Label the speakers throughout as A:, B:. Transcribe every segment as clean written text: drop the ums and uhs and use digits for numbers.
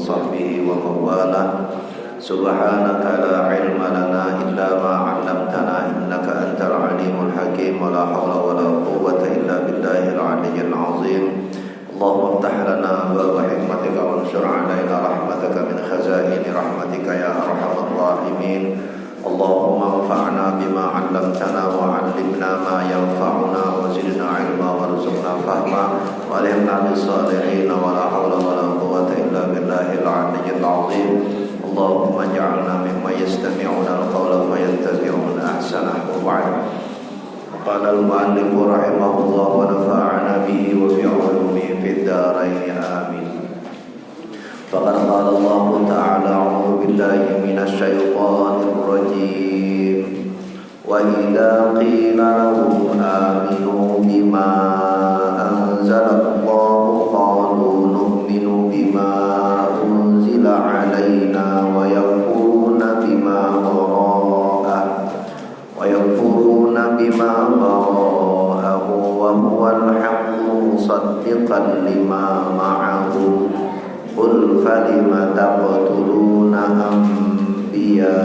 A: sahbihi wa mawala. Subhanaka la ilma lana illa ma 'allamtana innaka antal alimul hakim wa la hawla wa la quwwata illa billahil aliyyil azim. Allahumma iftah lana abwaaba hikmatika wanshur 'alaina rahmataka min khazaini rahmatika ya arhamar rahimin. Allahumma anfa'na bima 'allamtana wa 'allimna ma yanfa'una wa zidna 'ilma warzuqna fahma wa alhimna bis-salihin wa la hawla wa la quwwata illa billahil aliyyil azim. Allahumma ij'alna mimman yastami'una al-qawla fayattabi'una ahsanah. Wa ba'd. Qala al-mu'allif rahimahullah wa nafa'ana bihi wa bi'ulumihi fid dharain amin. Faqad qala Allah ta'ala a'udzu billahi minasy syaithanir rajim. Wa idza qila lahum aminu bima anzalallahu qalu nu'minu bima unzila 'alaina wa yakfuruna bima wara'ahu wa huwal haqqu musaddiqan lima ma'ahum. Qul falima taqtuluna anbiya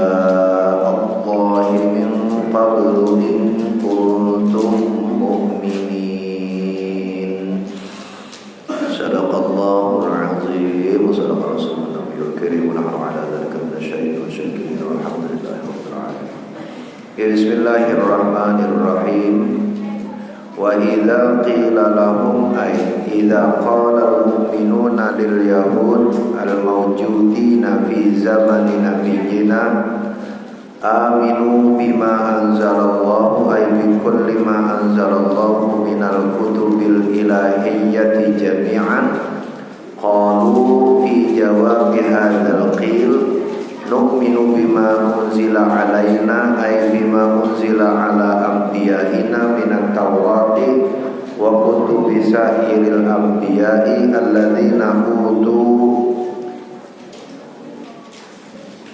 A: Allahi min qablu in kuntum mu'minin. Sadaqallahul azim wa sadaqa rasulun nabiyul karim wa nahnu ala dzalika minasyaitonir rajiim. Alhamdulillahi rabbil alamin. Bismillahirrahmanirrahim. Wa idza qila lahum ay idza qala al-mu'minuna lil yahud al-mawjudina fi zamani nabiyyina aminu bima anzalallahu ay bi kulli ma anzalallahu minal kutubil ilahiyyati jami'an qalu fi jawabi hadzal qil nu'minu bima unzila alaina ay bima unzila ala anbiya'ina minat tawrati wa kutubi sa'iril anbiya'i alladzina utu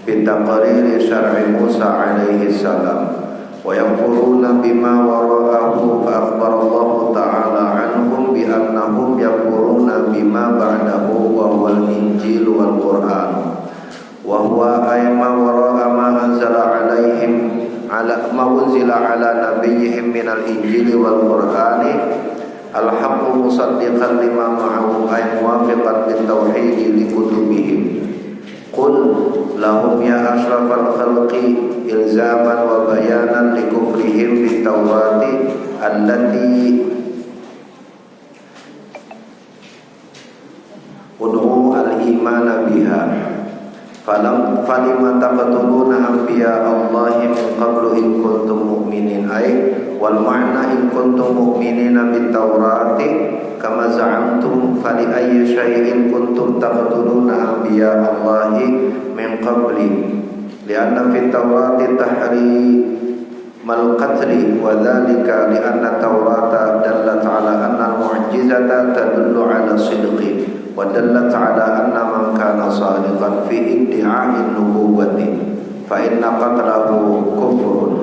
A: bitaqriri syar'i Musa alaihi salam wa yakfuruna bima wara'ahu fa akhbarallahu ta'ala anhum bi annahum yakfuruna bima ba'dahu wa huwal injil wal qur'an wa huwa ayma wara'a ma anzala alaihim ala ma unzila ala nabiyyihim minal injili wal qur'ani al-haqqu musaddiqan lima ma'ahum ay muwafiqan bit tauhid li kutubihim. Qul lahum ya ashrafal khalqi ilzaman wa bayanan li kufrihim bit tawrati allati ud'u al-imana biha. Falima taqtuluna anbiya Allahi min qablu in kuntum mu'minin ay wal ma'na in kuntum mu'minina bit tawrati kama za'amtum fali ayyi syai'in kuntum taqtuluna anbiya Allahi min qabli li'anna fit tawrati tahrimal qatli wa dhalika li'anna tawrata dallat ala anna al-mu'jizata tadullu ala sidqi wa dallat ala anna man kana sadiqan fi iddi'a'in nubuwwati fa inna qatlahu kufrun.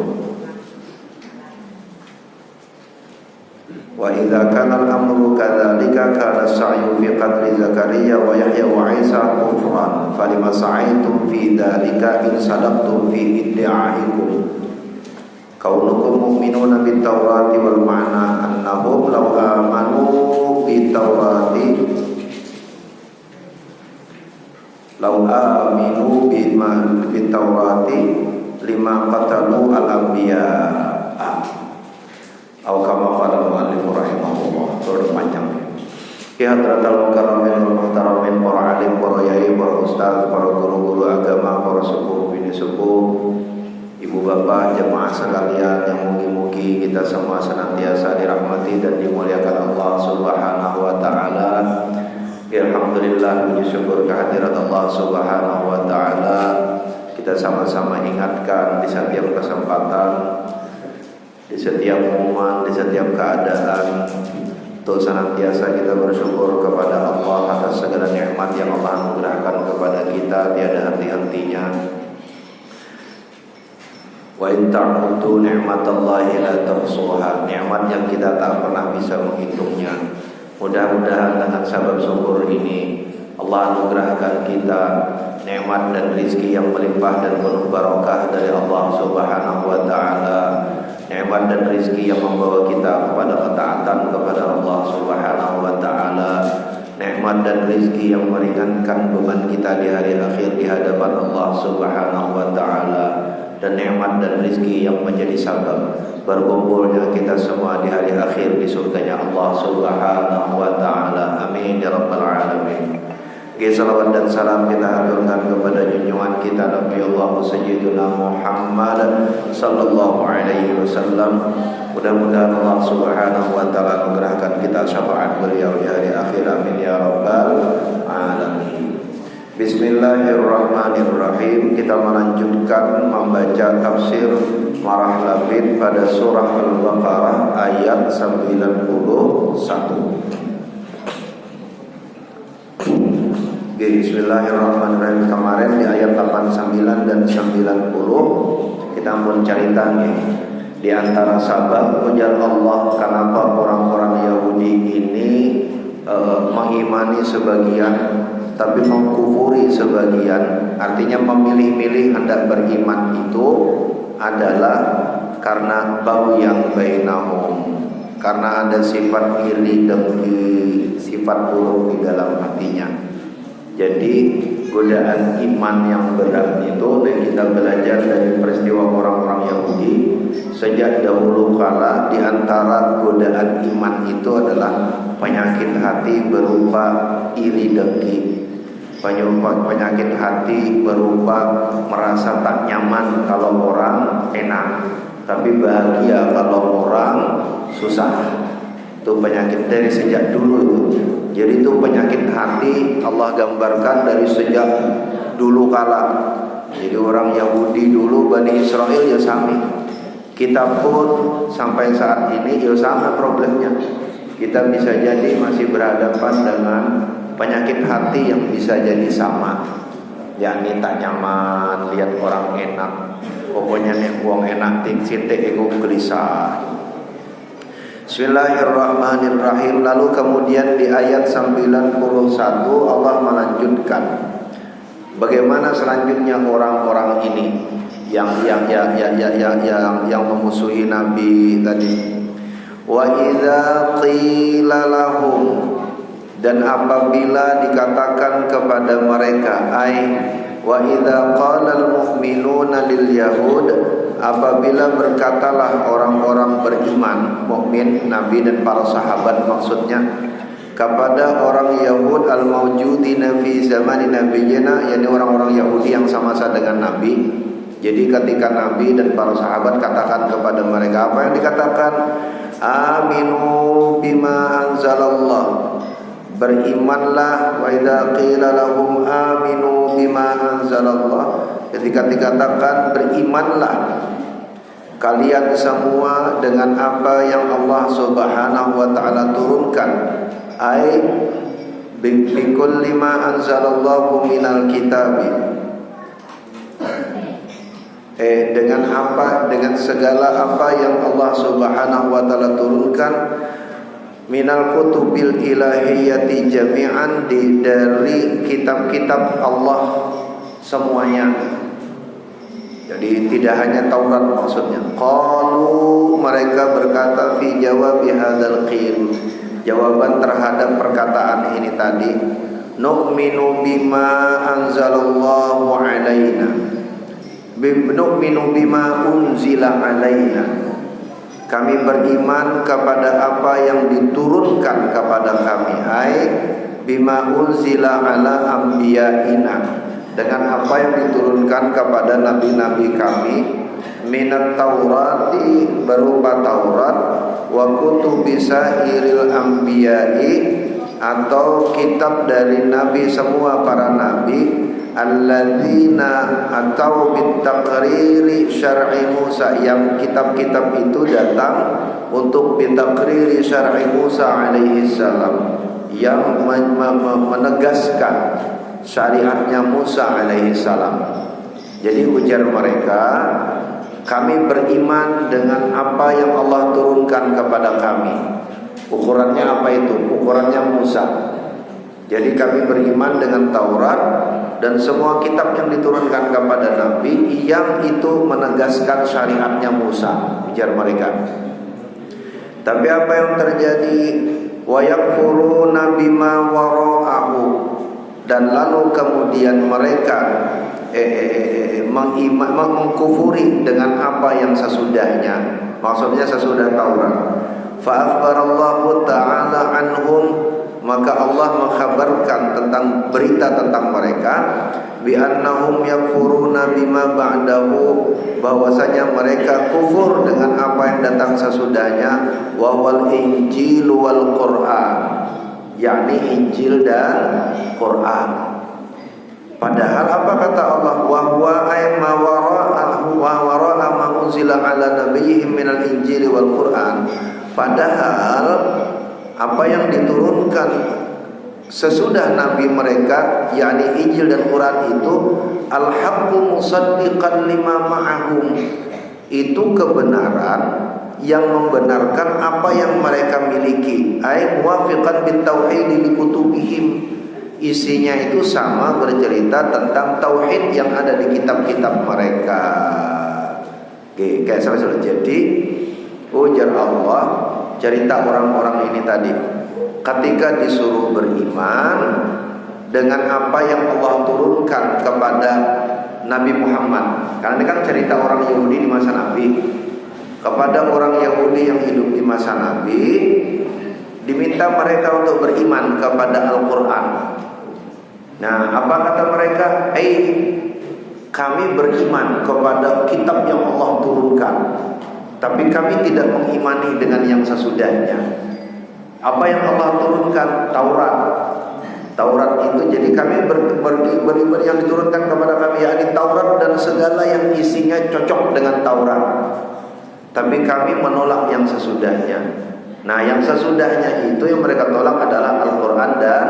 A: Wa idza kana al-amru kadzalika kana as-sa'yu fi qatli Zakaria wa Yahya wa Isa kufran falima sa'aytum fi dzalika in sadaqtum fi iddi'a'ikum. Kaunukum mu'minuna bit tawrati wal ma'na annahum law amanu bit tawrati law aminu bima fit tawrati lima qatalu al-anbiya atau kama qala al-mu'allif rahimahullah. Terus panjang ya hadratal mukarramin wal muhtaramin, para alim, para yai, para ustaz, para guru-guru agama, para sepuh bini sepuh, ibu bapak, jemaah sekalian yang mugi-mugi kita semua senantiasa dirahmati dan dimuliakan Allah Subhanahu wa taala. Alhamdulillah, puji syukur kehadirat Allah Subhanahu wa taala. Kita sama-sama ingatkan di setiap kesempatan, di setiap momen, di setiap keadaan, untuk senantiasa kita bersyukur kepada Allah atas segala nikmat yang Allah anugerahkan kepada kita tiada henti-hentinya. Wa in ta'uddu ni'matallahi la tuhsuha. Nikmat yang kita tak pernah bisa menghitungnya. Mudah-mudahan dengan sabab syukur ini Allah anugerahkan kita nikmat dan rizki yang melimpah dan penuh barakah dari Allah Subhanahu wa taala. Nikmat dan rizki yang membawa kita kepada ketaatan kepada Allah Subhanahu wa taala. Nikmat dan rizki yang meringankan beban kita di hari akhir di hadapan Allah Subhanahu wa taala. Dan nikmat dan rizki yang menjadi sabab berkumpulnya kita semua di hari akhir di surganya Allah Subhanahu wa taala. Amin ya rabbal alamin. Salawat dan salam kita haturkan kepada junjungan kita Nabi Allah Sayyidina Muhammad sallallahu alaihi wasallam. Mudah-mudahan Allah Subhanahu wa taala anugerahkan kita syafaat beliau di hari akhir. Amin ya rabbal alamin. Bismillahirrahmanirrahim. Kita melanjutkan membaca tafsir Marah Labid pada surah Al-Baqarah ayat 91. Bismillahirrahmanirrahim. Kemarin di ayat 89 dan 90 kita pun ceritanya di antara sabab ujar Allah kenapa orang-orang Yahudi ini mengimani sebagian tapi mengkufuri sebagian. Artinya memilih-milih hendak beriman itu adalah karena baghyang bainahum, karena ada sifat iri dengki, sifat buruk di dalam hatinya. Jadi godaan iman yang berat itu, dan kita belajar dari peristiwa orang-orang Yahudi sejak dahulu kala, di antara godaan iman itu adalah penyakit hati berupa iri dengki, penyakit hati berupa merasa tak nyaman kalau orang enak tapi bahagia kalau orang susah. Itu penyakit dari sejak dulu itu. Jadi itu penyakit hati Allah gambarkan dari sejak dulu kala. Jadi orang Yahudi dulu, Bani Israel ya sami. Kita pun sampai saat ini ya sama problemnya. Kita bisa jadi masih berhadapan dengan penyakit hati yang bisa jadi sama. Yakni tak nyaman lihat orang enak. Pokoknya nek wong enak sithik iku gelisah. Bismillahirrahmanirrahim. Lalu kemudian di ayat 91 Allah melanjutkan bagaimana selanjutnya orang-orang ini yang memusuhi Nabi tadi. Wa idza qila lahum, dan apabila dikatakan kepada mereka, wa idza qala al-mu'minuna lil yahud, apabila berkatalah orang-orang beriman, mukmin, Nabi dan para sahabat maksudnya, kepada orang Yahud al-mawjudina fi zamani nabiyina, yakni orang-orang Yahudi yang sama-sama dengan Nabi. Jadi ketika Nabi dan para sahabat katakan kepada mereka, apa yang dikatakan? Aminu bima anzalallah, berimanlah. Wa idza qila lahum aminu bima anzalallah, ketika dikatakan berimanlah kalian semua dengan apa yang Allah Subhanahu wa taala turunkan, ai bi kulli ma anzalallahu minal kitabi, dengan apa, dengan segala apa yang Allah Subhanahu wa taala turunkan, minal kutubil ilahiyati jami'an, dari kitab-kitab Allah semuanya. Jadi tidak hanya Taurat maksudnya. Qalu, mereka berkata, fi jawabi hadzal qil, jawaban terhadap perkataan ini tadi, nu'minu bima anzalallahu alaina, nu'minu bima unzila alaina, kami beriman kepada apa yang diturunkan kepada kami, ai bima unzila ala anbiya'ina, dengan apa yang diturunkan kepada nabi-nabi kami, minat Taurati, berupa Taurat, wa kutubi sairil anbiya'i, atau kitab dari nabi semua para nabi, alladzina atau bitaqriri syar'i Musa, yang kitab-kitab itu datang untuk bitaqriri syar'i Musa alaihi salam, yang menegaskan syariatnya Musa alaihi salam. Jadi ujar mereka, kami beriman dengan apa yang Allah turunkan kepada kami. Ukurannya apa itu? Ukurannya Musa. Jadi kami beriman dengan Taurat dan semua kitab yang diturunkan kepada Nabi yang itu menegaskan syariatnya Musa, ujar mereka. Tapi apa yang terjadi? Wa yakfuruna bima wara'ahu, dan lalu kemudian mereka mengkufuri dengan apa yang sesudahnya, maksudnya sesudah Taurat. Fa akhbarallahu ta'ala anhum, maka Allah mengkhabarkan tentang berita tentang mereka, bi annahum yakfuruna bima ba'dahu, bahwasanya mereka kufur dengan apa yang datang sesudahnya, wa wal injil wal Quran, yakni Injil dan Quran. Padahal apa kata Allah? Wa huwa ay ma wara'ahu wa wara'a ma unzila ala nabiyyihim minal injil wal Quran. Padahal apa yang diturunkan sesudah nabi mereka, yakni Injil dan Quran itu, al-haqqu musaddiqan lima ma'ahum, itu kebenaran yang membenarkan apa yang mereka miliki, ay muwafiqan bitauhid li kutubihim, isinya itu sama, bercerita tentang tauhid yang ada di kitab-kitab mereka. Oke, kayak sama. Jadi ujar Allah, cerita orang-orang ini tadi ketika disuruh beriman dengan apa yang Allah turunkan kepada Nabi Muhammad. Karena ini kan cerita orang Yahudi di masa Nabi. Kepada orang Yahudi yang hidup di masa Nabi, diminta mereka untuk beriman kepada Al-Quran. Nah, apa kata mereka? Kami beriman kepada kitab yang Allah turunkan, tapi kami tidak mengimani dengan yang sesudahnya. Apa yang Allah turunkan? Taurat itu, jadi kami beriman yang diturunkan kepada kami, yakni Taurat dan segala yang isinya cocok dengan Taurat. Tapi kami menolak yang sesudahnya. Nah, yang sesudahnya itu yang mereka tolak adalah Al-Quran dan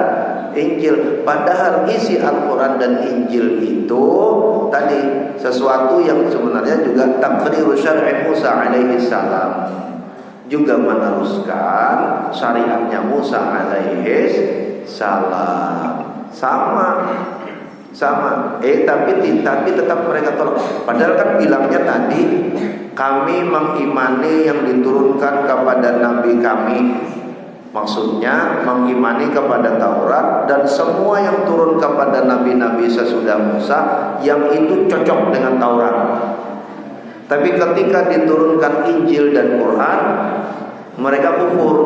A: Injil. Padahal isi Al-Quran dan Injil itu tadi sesuatu yang sebenarnya juga takriru syar'i Musa alaihi salam, juga meneruskan syariatnya Musa alaihi salam. Sama. Tapi tetap mereka tolak. Padahal kan bilangnya tadi, kami mengimani yang diturunkan kepada nabi kami. Maksudnya mengimani kepada Taurat dan semua yang turun kepada nabi-nabi sesudah Musa yang itu cocok dengan Taurat. Tapi ketika diturunkan Injil dan Quran, mereka kufur.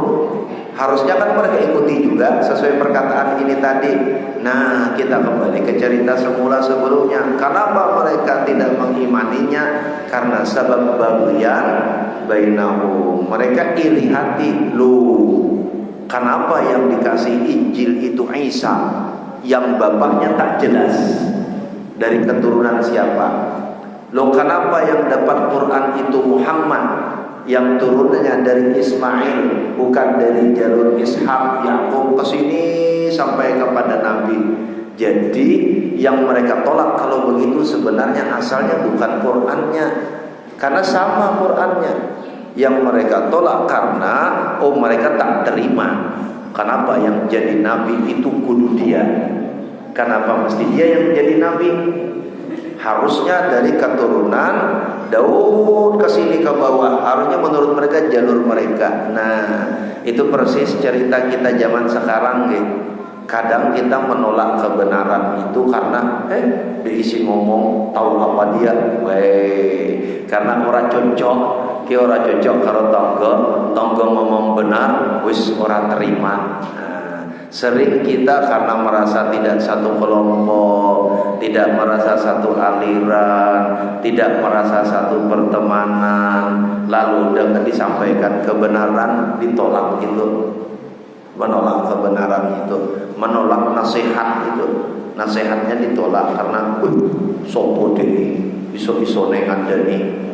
A: Harusnya kan mereka ikuti juga sesuai perkataan ini tadi. Nah, kita kembali ke cerita semula sebelumnya. Kenapa mereka tidak mengimaninya? Karena sebab bagian bainahum. Mereka iri hati. Loh, kenapa yang dikasih Injil itu Isa, yang bapaknya tak jelas dari keturunan siapa? Loh, kenapa yang dapat Quran itu Muhammad, yang turunnya dari Ismail, bukan dari jalur Ishak, Yakub ke sini sampai kepada Nabi. Jadi yang mereka tolak kalau begitu sebenarnya asalnya bukan Qurannya, karena sama Qurannya. Yang mereka tolak karena mereka tak terima. Kenapa yang jadi Nabi itu kudu dia? Kenapa mesti dia yang jadi Nabi? Harusnya dari keturunan Daud ke sini ke bawah. Harusnya menurut mereka jalur mereka. Nah, itu persis cerita kita zaman sekarang gitu. Kadang kita menolak kebenaran itu karena diisi ngomong tahu apa dia, karena orang cocok, orang cocok karo tonggo ngomong benar, wis orang terima. Sering kita karena merasa tidak satu kelompok, tidak merasa satu aliran, tidak merasa satu pertemanan, lalu dengan disampaikan kebenaran ditolak itu. Menolak kebenaran itu, menolak nasihat itu, nasihatnya ditolak karena sopo deh, iso-iso nengan deni,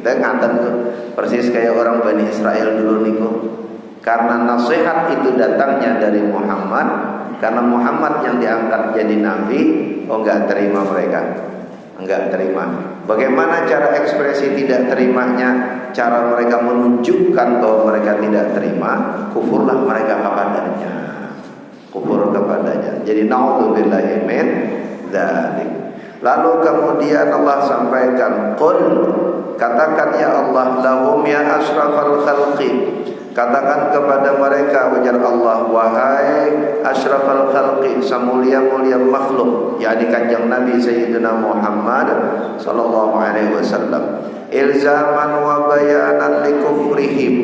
A: ngaten tuh, persis kayak orang Bani Israel dulu niku. Karena nasihat itu datangnya dari Muhammad, karena Muhammad yang diangkat jadi nabi, enggak terima mereka, enggak terima. Bagaimana cara ekspresi tidak terimanya? Cara mereka menunjukkan bahwa mereka tidak terima, kufurlah mereka kepadanya. kufur kepadanya. Jadi naudzubillahi min dzalik. Lalu kemudian Allah sampaikan, qul, katakan ya Allah, lahum ya asyrafal khalqi, katakan kepada mereka, ujar Allah, wahai asyrafal khalqi, semulia-mulia makhluk, yakni kanjeng Nabi Sayyidina Muhammad sallallahu alaihi wasallam, ilzaman wa bayanan likufrihim,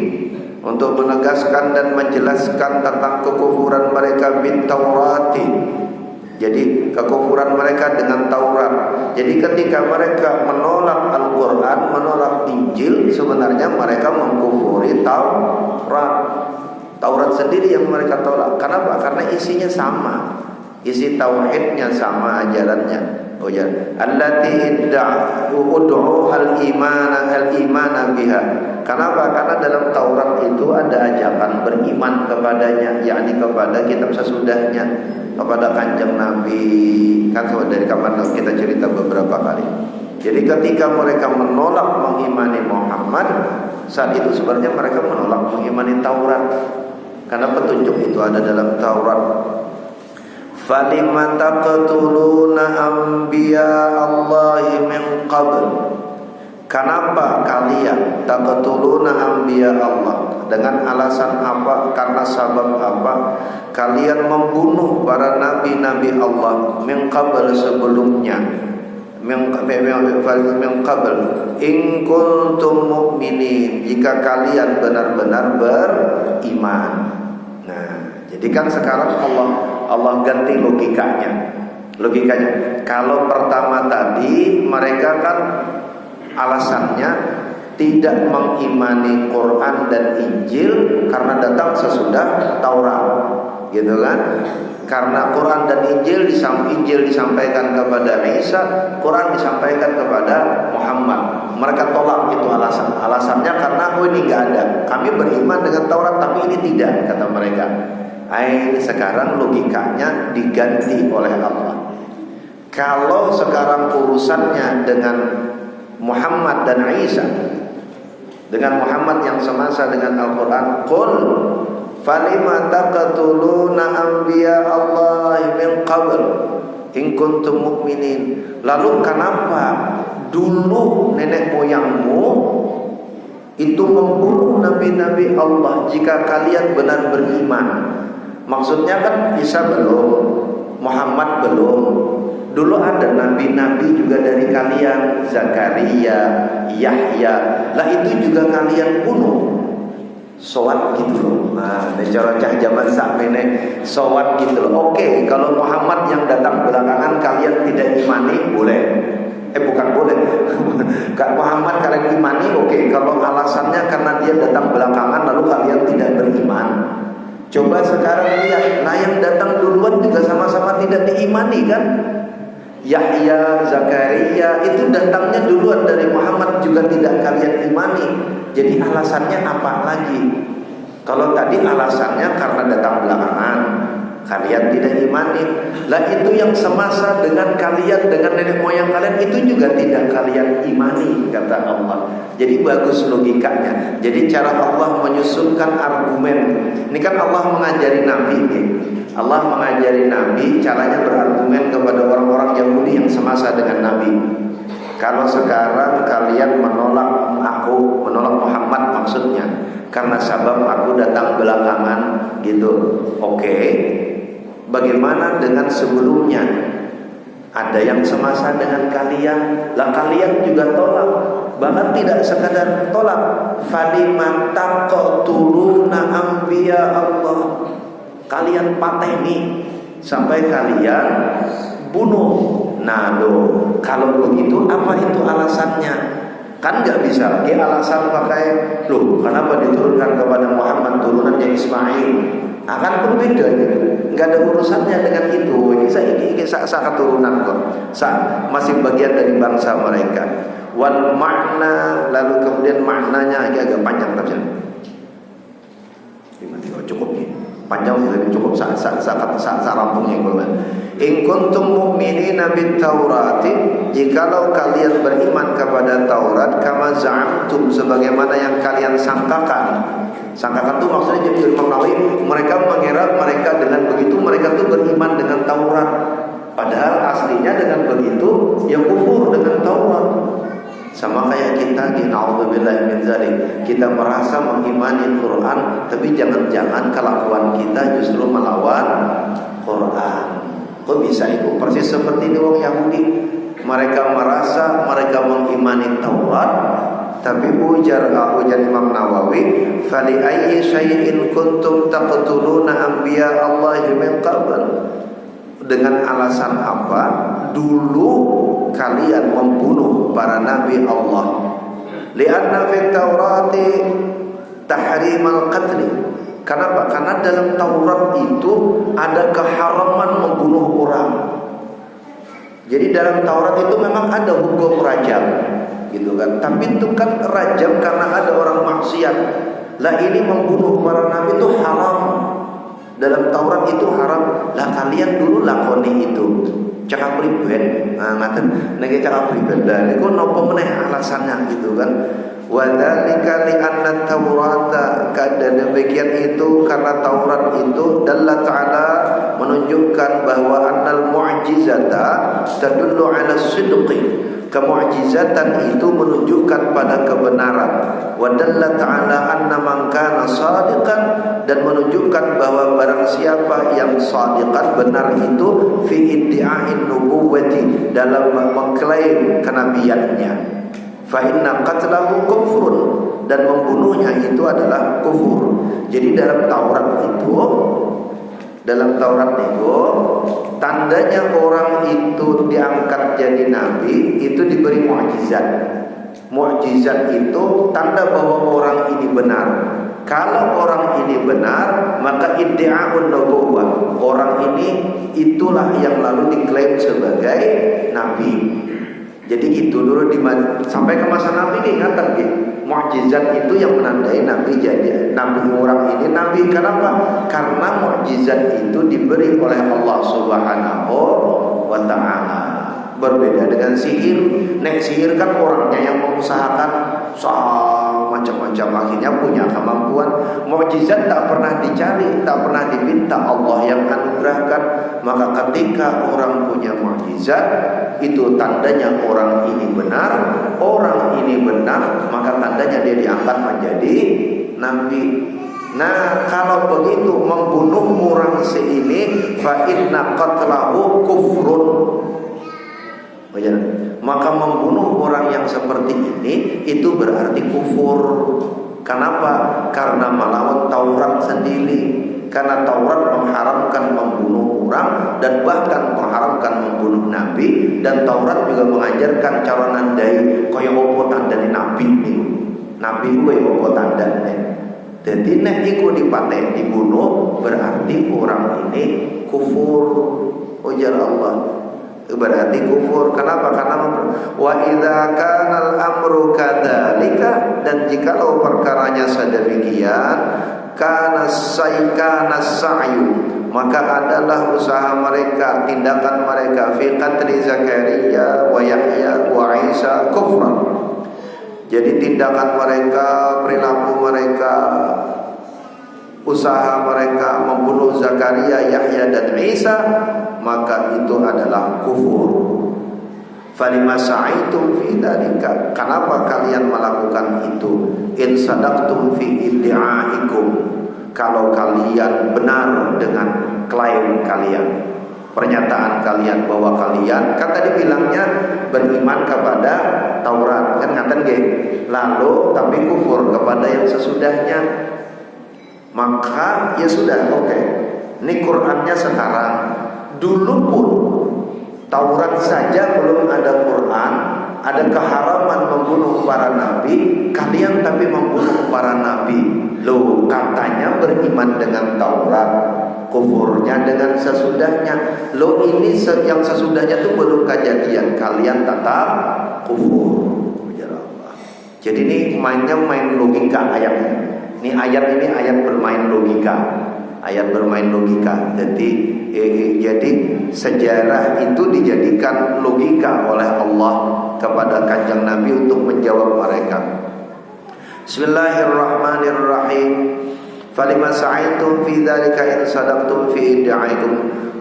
A: untuk menegaskan dan menjelaskan tentang kekufuran mereka bit Taurati. Jadi kekufuran mereka dengan Taurat. Jadi ketika mereka menolak Al-Quran, menolak Injil, sebenarnya mereka mengkufuri Taurat. Taurat sendiri yang mereka tolak. Kenapa? Karena isinya sama. Isi tauhidnya sama, ajarannya. Oh ya, allati ud'u al-imana biha. Kenapa? Karena dalam Taurat itu ada ajakan beriman kepadanya, yakni kepada kitab sesudahnya, kepada kanjeng Nabi. Kan dari kemarin kita cerita beberapa kali. Jadi ketika mereka menolak mengimani Muhammad, saat itu sebenarnya mereka menolak mengimani Taurat, karena petunjuk itu ada dalam Taurat. Falima taqtuluna anbiya Allahi min qabl. Kenapa kalian taqtuluna anbiya Allah? Dengan alasan apa? Karena sabab apa? Kalian membunuh para nabi-nabi Allah min qabl, sebelumnya. Min qabl. In kuntum mu'minin, jika kalian benar-benar beriman. Nah, jadi kan sekarang Allah ganti logikanya. Kalau pertama tadi mereka kan alasannya tidak mengimani Quran dan Injil karena datang sesudah Taurat, gitu kan? Karena Quran dan Injil disampaikan kepada Isa, Quran disampaikan kepada Muhammad. Mereka tolak itu alasannya karena ini nggak ada. Kami beriman dengan Taurat tapi ini tidak, kata mereka. Sekarang logikanya diganti oleh Allah. Kalau sekarang urusannya dengan Muhammad dan Isa, dengan Muhammad yang semasa dengan Al-Quran, qul falima taqtuluna anbiya Allah min qabl in kuntum mu'minin. Lalu kenapa dulu nenek moyangmu itu membunuh nabi-nabi Allah jika kalian benar beriman? Maksudnya kan Isa belum, Muhammad belum. Dulu ada nabi-nabi juga dari kalian, Zakaria, Yahya. Lah itu juga kalian bunuh. Soat gitu loh. Nah, cara zaman sakmene soat gitu loh. Oke, kalau Muhammad yang datang belakangan kalian tidak imani, boleh. Bukan boleh. Kalau Muhammad kalian imani, oke. Kalau alasannya karena dia datang belakangan lalu kalian tidak beriman. Coba sekarang lihat, nah yang datang duluan juga sama-sama tidak diimani kan? Yahya, Zakaria itu datangnya duluan dari Muhammad juga tidak kalian imani. Jadi alasannya apa lagi? Kalau tadi alasannya karena datang belakangan, kalian tidak imani. Lah itu yang semasa dengan kalian, dengan nenek moyang kalian itu juga tidak kalian imani, kata Allah. Jadi bagus logikanya. Jadi cara Allah menyusunkan argumen. Ini kan Allah mengajari Nabi nih. Allah mengajari Nabi caranya berargumen kepada orang-orang Yahudi yang semasa dengan Nabi. Kalau sekarang kalian menolak aku, menolak Muhammad maksudnya, karena sabab aku datang belakangan gitu. Oke. Bagaimana dengan sebelumnya? Ada yang semasa dengan kalian, lah kalian juga tolak. Bahkan tidak sekadar tolak, falima taqtuluna anbiya Allah. Kalian pateni sampai kalian bunuh. Nah, kalau begitu apa itu alasannya? Kan nggak bisa lagi alasan pakai kenapa diturunkan kepada Muhammad turunannya Ismail? Akan berbeda gitu. Nggak ada urusannya dengan itu. Ini saya keturunan kok. Masih bagian dari bangsa mereka. Wal makna, lalu kemudian maknanya agak panjang saja. Cukup nih. Panjang sudah cukup saat rampungnya. In kuntum mu'minina bit Taurati, jikalau kalian beriman kepada Taurat, kama za'amtum, sebagaimana yang kalian sangkakan. Sangkakan itu maksudnya jadi Imam Nawawi, mereka mengira mereka dengan begitu mereka tuh beriman dengan Taurat. Padahal aslinya dengan begitu ya kufur dengan Taurat. Sama kayak kita di naudzubillah min dzalik, kita merasa mengimani Quran, tapi jangan-jangan kelakuan kita justru melawan Quran. Kok bisa itu? Persis seperti orang Yahudi. Mereka merasa mereka mengimani Taurat, tapi ujar Imam Nawawi, "Fali ayyi syai'in kuntum taqtuluna anbiya Allah min qabl?" Dengan alasan apa dulu kalian membunuh para nabi Allah? Lianna fit Taurati tahrimal qatl. Kenapa? Karena dalam Taurat itu ada keharaman membunuh orang. Jadi dalam Taurat itu memang ada hukum rajam, gitu kan. Tapi itu kan rajam karena ada orang maksiat. Lah ini membunuh para nabi itu haram. Dalam Taurat itu haram. Lah kalian dulu lakoni itu. Cakap pribadi. Nah, ngaten nek cakap pribadi. Lah niku napa meneh alasannya gitu kan. Wa dzalika li anna Taurata, kada demikian itu karena Taurat itu dalla ta'ala menunjukkan bahwa annal mu'jizata tadullu 'ala sidqi. Kemu'jizatan itu menunjukkan pada kebenaran. Wa dalla ta'ala anna man kana shadiqan, dan menunjukkan bahwa barang siapa yang shadiqan benar itu fi iddi'a'in nubuwwati, dalam mengklaim kenabiannya. Fa inna qatlahu kufrun, dan membunuhnya itu adalah kufur. Jadi dalam Taurat itu tandanya orang itu diangkat jadi nabi itu diberi mukjizat. Mukjizat itu tanda bahwa orang ini benar. Kalau orang ini benar, maka iddi'a'un nubuwwah, orang ini itulah yang lalu diklaim sebagai nabi. Jadi itu dulu sampai ke masa Nabi diingatkan mukjizat itu yang menandai Nabi jadi Nabi, orang ini Nabi. Kenapa? Karena mukjizat itu diberi oleh Allah Subhanahu wa Ta'ala. Berbeda dengan sihir. Nek sihir kan orangnya yang mengusahakan macam-macam, akhirnya punya kemampuan. Mukjizat tak pernah dicari, tak pernah diminta, Allah yang anugerahkan. Maka ketika orang punya mukjizat, itu tandanya orang ini benar. Orang ini benar, maka tandanya dia diangkat menjadi nabi. Nah, kalau begitu membunuh orang seini, fa inna qatlahu kufrun. Maka membunuh orang yang seperti ini itu berarti kufur. Kenapa? Karena melawan Taurat sendiri. Karena Taurat mengharamkan membunuh orang dan bahkan mengharamkan membunuh nabi. Dan Taurat juga mengajarkan cara nandai kaya opo tandane nabi niku. Nabi kuwi opo tandane. Jadi nek iku dipateni dibunuh berarti orang ini kufur. Ujar Allah, berarti kufur. Kenapa? Karena wa idza kana al-amru kadzalika, dan jikalau perkaranya sedemikian, kana sa'yu, maka adalah usaha mereka, tindakan mereka fi qatli Zakaria wa Yahya wa Isa kufran. Jadi tindakan mereka, perilaku mereka, usaha mereka membunuh Zakaria, Yahya dan Isa, maka itu adalah kufur. Falima sa'aitum fi dzalika, kenapa kalian melakukan itu? In sadaqtum fi iddi'aikum, kalau kalian benar dengan klaim kalian, pernyataan kalian bahwa kalian kan tadi bilangnya beriman kepada Taurat, kan ngaten nggih. Lalu tapi kufur kepada yang sesudahnya. Maka ya sudah, oke. Ini Qur'annya sekarang. Dulu pun Taurat saja belum ada Quran, ada keharaman membunuh para nabi. Kalian tapi membunuh para nabi. Loh, katanya beriman dengan Taurat, kufurnya dengan sesudahnya. Loh, ini yang sesudahnya itu belum kejadian, kalian tetap kufur. Jadi ini main logika ayatnya. Ini ayat bermain logika. Ayat bermain logika. Jadi sejarah itu dijadikan logika oleh Allah kepada kanjeng Nabi untuk menjawab mereka. Bismillahirrahmanirrahim. Falima sa'aitum fi dzalika in sadaqtum fi idda'ikum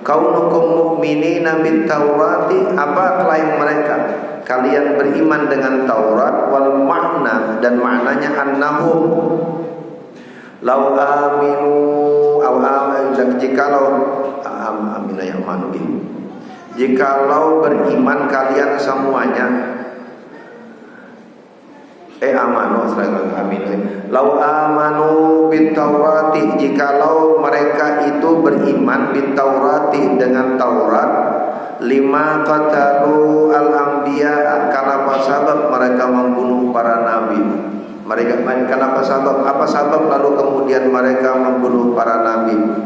A: kaunukum mu'minina bit Taurati. Apa klaim mereka? Kalian beriman dengan Taurat, wal makna, dan maknanya annahum law aminu aw amanu, jikalau beriman kalian semuanya, lau amanu bit Taurati, jikalau mereka itu beriman bit Taurati dengan Taurat, lima qatalu al anbiya, kenapa sabab mereka membunuh para nabi? Mereka kenapa sabab? Apa sabab lalu kemudian mereka membunuh para nabi?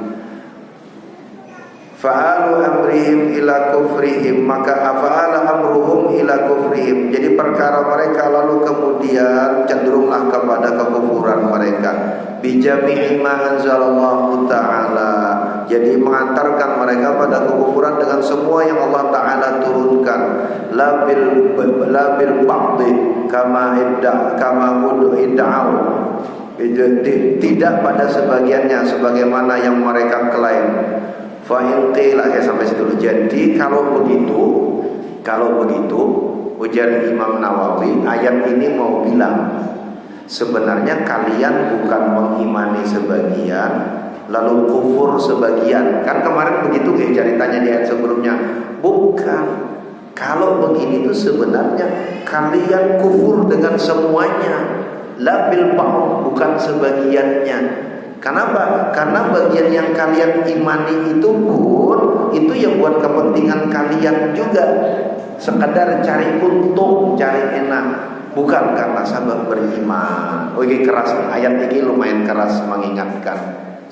A: Fa'alu amrihim ila kufrihim, maka afa'ala amruhum ila kufrihim. Jadi perkara mereka lalu kemudian cenderunglah kepada kekufuran mereka. Bijami'i ma anzalallahu ta'ala, jadi mengantarkan mereka pada kekufuran dengan semua yang Allah Ta'ala turunkan. Labil ba'di kama idda'au, tidak pada sebagiannya sebagaimana yang mereka klaim. Fa'in qila, sampai situ dulu. Jadi kalau begitu ujar Imam Nawawi, ayat ini mau bilang sebenarnya kalian bukan mengimani sebagian lalu kufur sebagian. Kan kemarin begitu ya ceritanya di ayat sebelumnya. Bukan. Kalau begini tuh sebenarnya kalian kufur dengan semuanya. Labil ba'd, bukan sebagiannya. Kenapa? Karena bagian yang kalian imani itu pun itu yang buat kepentingan kalian juga, sekadar cari untung, cari enak, bukan karena sabab beriman. Oh, ini keras nih. Ayat ini lumayan keras mengingatkan.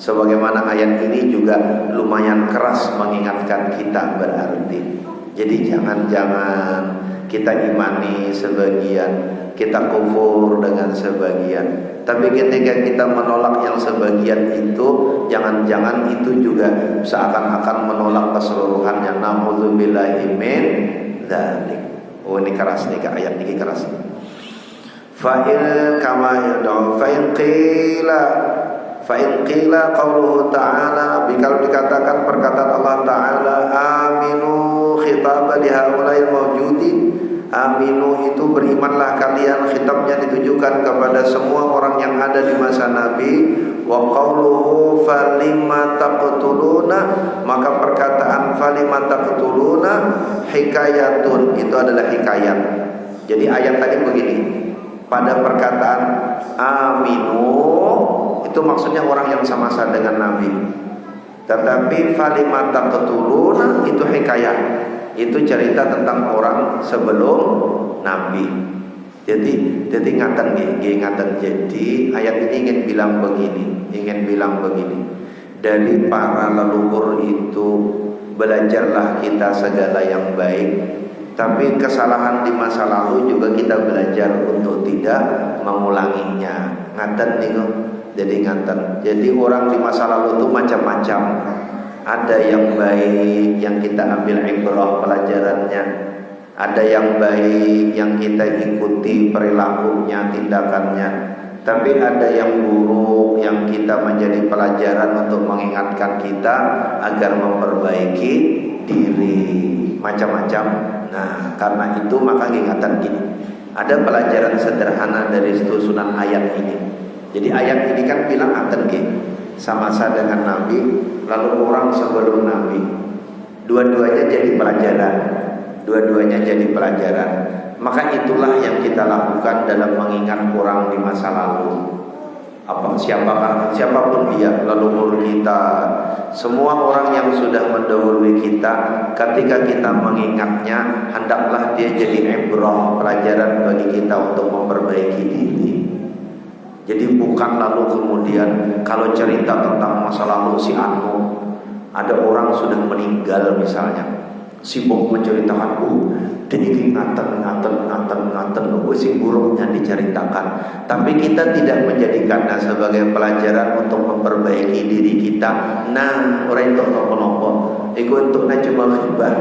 A: Sebagaimana ayat ini juga lumayan keras mengingatkan kita berarti. Jadi jangan-jangan kita imani sebagian, kita kufur dengan sebagian. Tapi ketika kita menolak yang sebagian itu, jangan-jangan itu juga seakan-akan menolak keseluruhannya. Na'udzubillahi min dzalik. Oh, ini keras nih, ayat ini keras. Fa'in kama yad'u fa'in qila qauluhu ta'ala, kalau dikatakan perkataan Allah Ta'ala, aminu khitaba lihaula'il mawjudin. Aminu itu berimanlah kalian, khitabnya ditujukan kepada semua orang yang ada di masa Nabi. Wa qauluhu falima taqtuluna, maka perkataan falima taqtuluna hikayatun, itu adalah hikayat. Jadi ayat tadi begini, pada perkataan aminu itu maksudnya orang yang sama-sama dengan Nabi. Tetapi falima taqtuluna itu hikayat, itu cerita tentang orang sebelum Nabi. Jadi ngaten. Jadi ayat ini ingin bilang begini. Dari para leluhur itu belajarlah kita segala yang baik, tapi kesalahan di masa lalu juga kita belajar untuk tidak mengulanginya. Ngaten niku. Jadi orang di masa lalu itu macam-macam. Ada yang baik yang kita ambil ibrah pelajarannya, ada yang baik yang kita ikuti perilakunya, tindakannya. Tapi ada yang buruk yang kita menjadi pelajaran untuk mengingatkan kita agar memperbaiki diri. Macam-macam. Nah, karena itu maka ingatan gini. Ada pelajaran sederhana dari susunan ayat ini. Jadi ayat ini kan bilang akan sama-sama dengan Nabi, lalu orang sebelum Nabi. Dua-duanya jadi pelajaran. Maka itulah yang kita lakukan dalam mengingat orang di masa lalu. Siapapun dia, leluhur kita, semua orang yang sudah mendahului kita, ketika kita mengingatnya, hendaklah dia jadi ibrah, pelajaran bagi kita untuk memperbaiki diri. Jadi bukan lalu kemudian kalau cerita tentang masa lalu si Anu, ada orang sudah meninggal misalnya,
B: sibuk menceritakan ini ngaten sing buruknya diceritakan, tapi kita tidak menjadikannya sebagai pelajaran untuk memperbaiki diri kita. Nah, orang itu nopo-nopo iku untuk coba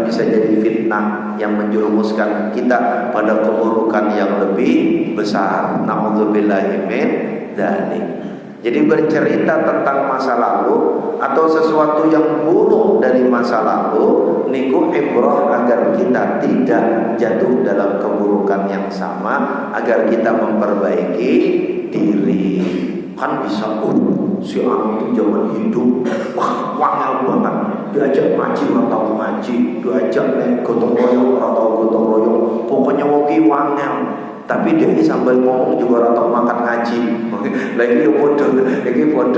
B: bisa jadi fitnah yang menjerumuskan kita pada keburukan yang lebih besar. Na'udzubillahi min dzalik. Jadi bercerita tentang masa lalu atau sesuatu yang buruk dari masa lalu niku ibrah agar kita tidak jatuh dalam keburukan yang sama, agar kita memperbaiki diri. Kan bisa si anak itu zaman hidup wangel banget, diajak ngaji atau ngaji, diajak gotong royong atau gotong royong, pokoknya woki wangel. Tapi dia sambil ngomong juga atau makan ngaji. Lagi bodoh,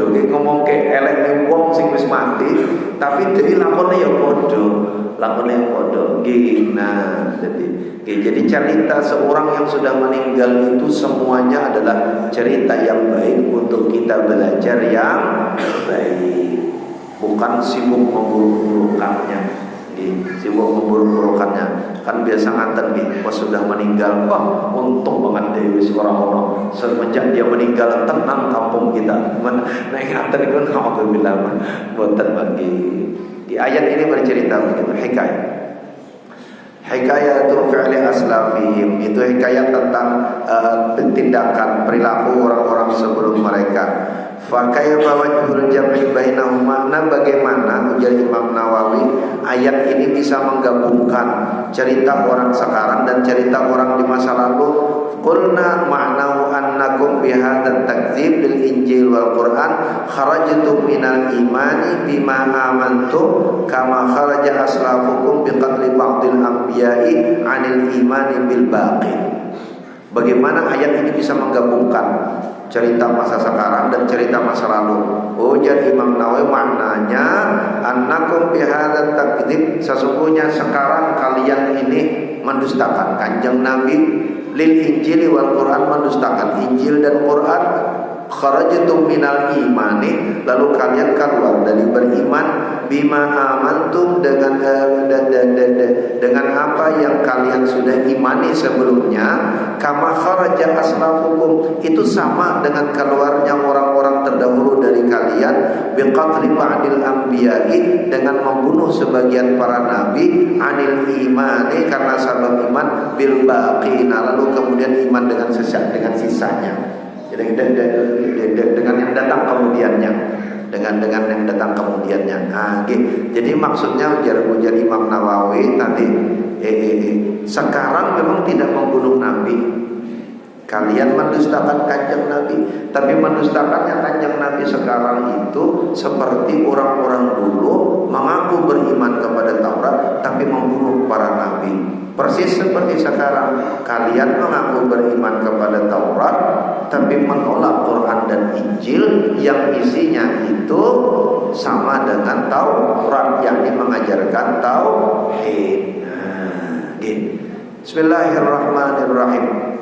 B: ngomong ke elek wong sing wis mati, tapi dia lakone ya bodoh. Nah, jadi cerita seorang yang sudah meninggal itu semuanya adalah cerita yang baik untuk kita belajar yang baik, bukan sibuk memburuk-burukannya. Sibuk memburuk-burukannya. Kan biasa nganten pas sudah meninggal, wah untung banget dewi orang-orang semenjak dia meninggal tenang kampung kita. Naik nganten itu alhamdulillah boten bagi. Di ayat ini bercerita begitu, hikayat itu fi'li aslafihim, itu hikayat tentang tindakan perilaku orang-orang sebelum mereka. Fa kaifa wajhul jam'i bainahuma, bagaimana ujar Imam Nawawi ayat ini bisa menggabungkan cerita orang sekarang dan cerita orang di masa lalu. Qulna ma'nahu annakum bihadzal takdzib bil injil wal quran kharajtum minal imani bima amantum kama kharaja aslafukum biqatli ba'dil anbiya'i 'anil imani bil baqi. Bagaimana ayat ini bisa menggabungkan cerita masa sekarang dan cerita masa lalu? Ujar Imam Nawawi maknanya annakum bihadzal takdzib, sesungguhnya sekarang kalian ini mendustakan Kanjeng Nabi, lil injil wal quran, mendustakan Injil dan Quran, kharajtum minal imani, lalu kalian keluar dari beriman, bima amantum, dengan apa yang kalian sudah imani sebelumnya, kama kharaja aslafukum, itu sama dengan keluarnya orang-orang terdahulu dari kalian, biqatli ba'dil anbiya'i, dengan membunuh sebagian para nabi, anil imani, karena sabab iman, bil baqina, lalu kemudian iman dengan sisanya, dengan yang datang kemudiannya, dengan yang datang kemudiannya. Jadi maksudnya ujar Imam Nawawi tadi, sekarang memang tidak membunuh Nabi. Kalian mendustakan Kanjeng Nabi, tapi mendustakannya Kanjeng Nabi sekarang itu seperti orang-orang dulu mengaku beriman kepada Taurat tapi membunuh para nabi. Persis seperti sekarang kalian mengaku beriman kepada Taurat tapi menolak Quran dan Injil yang isinya itu sama dengan Taurat, yakni mengajarkan tauhid. Bismillahirrahmanirrahim.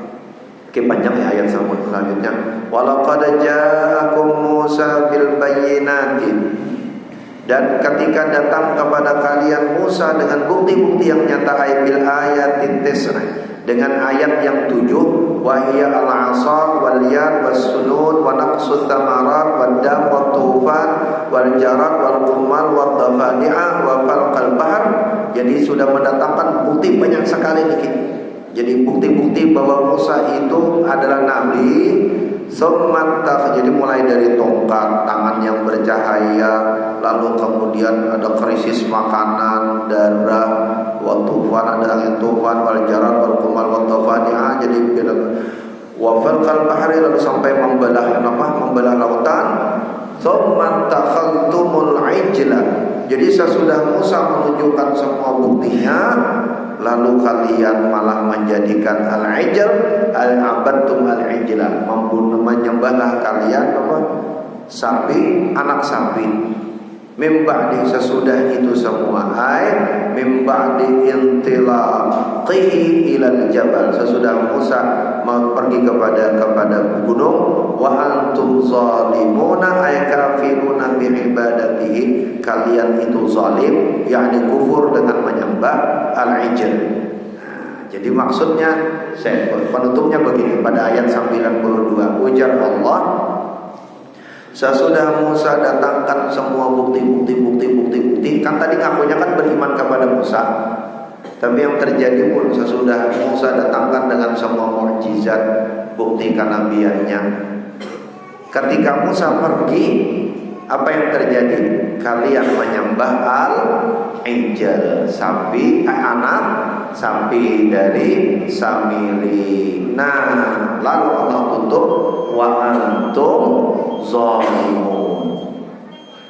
B: Panjang ya ayat selanjutnya. Walaqad ja'akum Musa bil bayyinati, dan ketika datang kepada kalian Musa dengan bukti-bukti yang nyata, bil ayatin tis'a, dengan ayat yang 7, wa hiya al-'asa wal yad was sunud wa naqsus thamarat wad dam wat tufan wal jarat wal qumal wad dafadi'a wa falqal bahr. Jadi sudah mendatangkan bukti banyak sekali nih. Jadi bukti-bukti bahwa Musa itu adalah nabi. Jadi mulai dari tongkat, tangan yang bercahaya, lalu kemudian ada krisis makanan, darah, wa tufan, ada angin tufan, wal jarat wal qumal wad dafadi'a, jadi wa falqal bahri, lalu sampai membelah lautan. Tsumma takhaltumul ijla, jadi sesudah Musa menunjukkan semua buktinya, lalu kalian malah menjadikan al-ijl, al-abadtum al-ijla, menyembahlah kalian sapi, anak sapi. Mim ba'di sesudah itu semua, mim ba'di intilaqihi ilal jabal, sesudah Musa mau pergi kepada gunung, wa antum zalimuna ay kafiruna bi ibadatihi, kalian itu zalim, yakni kufur dengan menyembah al-ijl. Jadi maksudnya, penutupnya begini pada ayat 92, ujar Allah, sesudah Musa datangkan semua bukti, kan tadi ngakunya kan beriman kepada Musa, tapi yang terjadi pun sesudah Musa datangkan dengan semua mukjizat, bukti kenabiannya, ketika Musa pergi, apa yang terjadi? Kalian menyembah al-ijl, anak sapi dari Samiri. Nah, lalu Allah tutup, wa antum zalimun.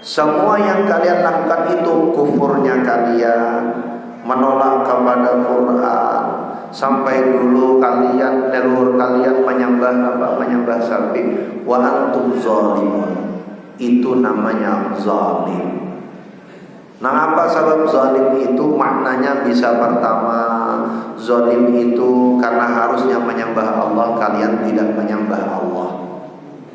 B: Semua yang kalian lakukan itu kufurnya kalian, menolak kepada Quran, sampai dulu leluhur kalian menyembah sapi. Wa antum zalimun, itu namanya zalim. Nah, apa sebab zalim itu? Maknanya bisa pertama, zalim itu karena harusnya menyembah Allah, kalian tidak menyembah Allah.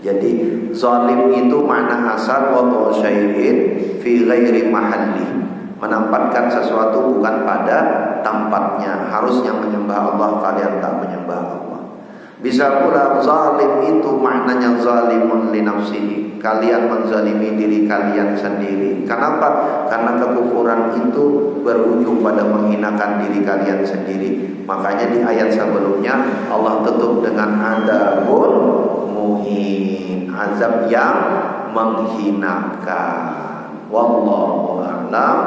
B: Jadi zalim itu makna asal wa syai'in fi ghairi mahalli, menempatkan sesuatu bukan pada tempatnya. Harusnya menyembah Allah, kalian tak menyembah Allah. Bisa pula zalim itu maknanya zalimun li nafsihi, kalian menzalimi diri kalian sendiri. Kenapa? Karena kekufuran itu berujung pada menghinakan diri kalian sendiri. Makanya di ayat sebelumnya Allah tutup dengan adabun muhin, azab yang menghinakan. Wallahu a'lam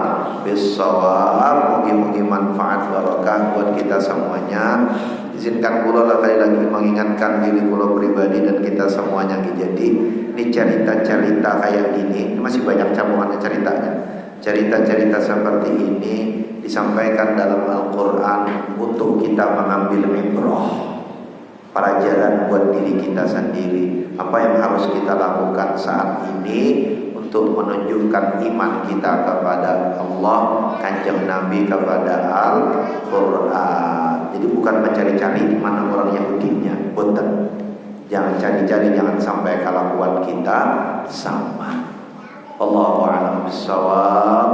B: bissawab. Mugi-mugi manfaat barokah buat kita semuanya. Izinkan kula sekali lagi mengingatkan diri kula pribadi dan kita semuanya. Jadi ini cerita-cerita kayak gini, ini masih banyak campurannya ceritanya. Cerita-cerita seperti ini disampaikan dalam Al-Quran untuk kita mengambil ibrah, pelajaran buat diri kita sendiri. Apa yang harus kita lakukan saat ini untuk menunjukkan iman kita kepada Allah, Kanjeng Nabi, kepada Al-Quran. Jadi bukan mencari-cari di mana orang Yahudinya, boten. Jangan cari-cari, jangan sampai kelakuan kita sama. Allahu a'lam bissawab.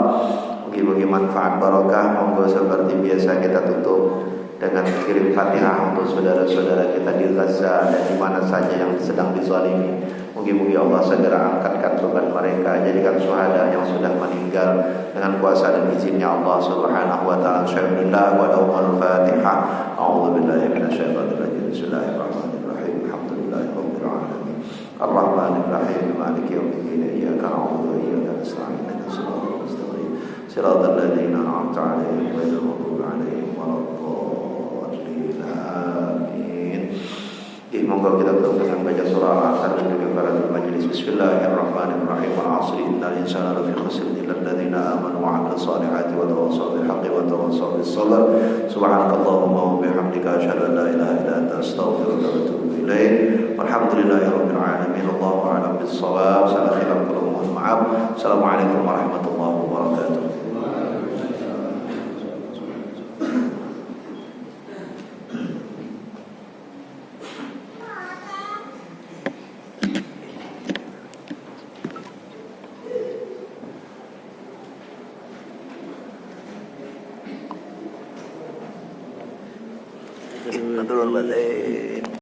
B: Mugi-mugi manfaat barokah. Monggo seperti biasa kita tutup dengan kirim Fatihah untuk saudara-saudara kita di Gaza dan di mana saja yang sedang dizalimi. Mugi-mugi Allah segera angkatkan beban mereka, jadikan syuhada yang sudah meninggal dengan kuasa dan izinnya Allah Subhanahu wa taala. Bismillah wa al-Fatihah. A'udzu billahi minasyaitonir rajim. Bismillahirrahmanirrahim. Alhamdulillahirabbil alamin. Arrahmanir rahim. Maliki yaumiddin. Iyyaka na'budu wa iyyaka nasta'in. Ihdinas siratal mustaqim. Siratal ladzina an'amta 'alaihim ghairil maghdubi 'alaihim waladdallin. Amin. Monggo kita tutup dengan baca surah Al-Asr dan juga para majelis. Bismillahirrahmanirrahim. Wal 'asri innal insana lafi khusr illa alladziina aamanu wa 'amilus shalihati wa tawassaw bil haqqi wa tawassaw bis sabr. Subhanakallahumma wa bihamdika asyhadu an la ilaha illa anta astaghfiruka wa atubu ilaik. Walhamdulillahirabbil alamin. Allahu a'lam bis-shawab. Salah khilaf kula mohon maaf. Assalamualaikum warahmatullahi wabarakatuh. Betul,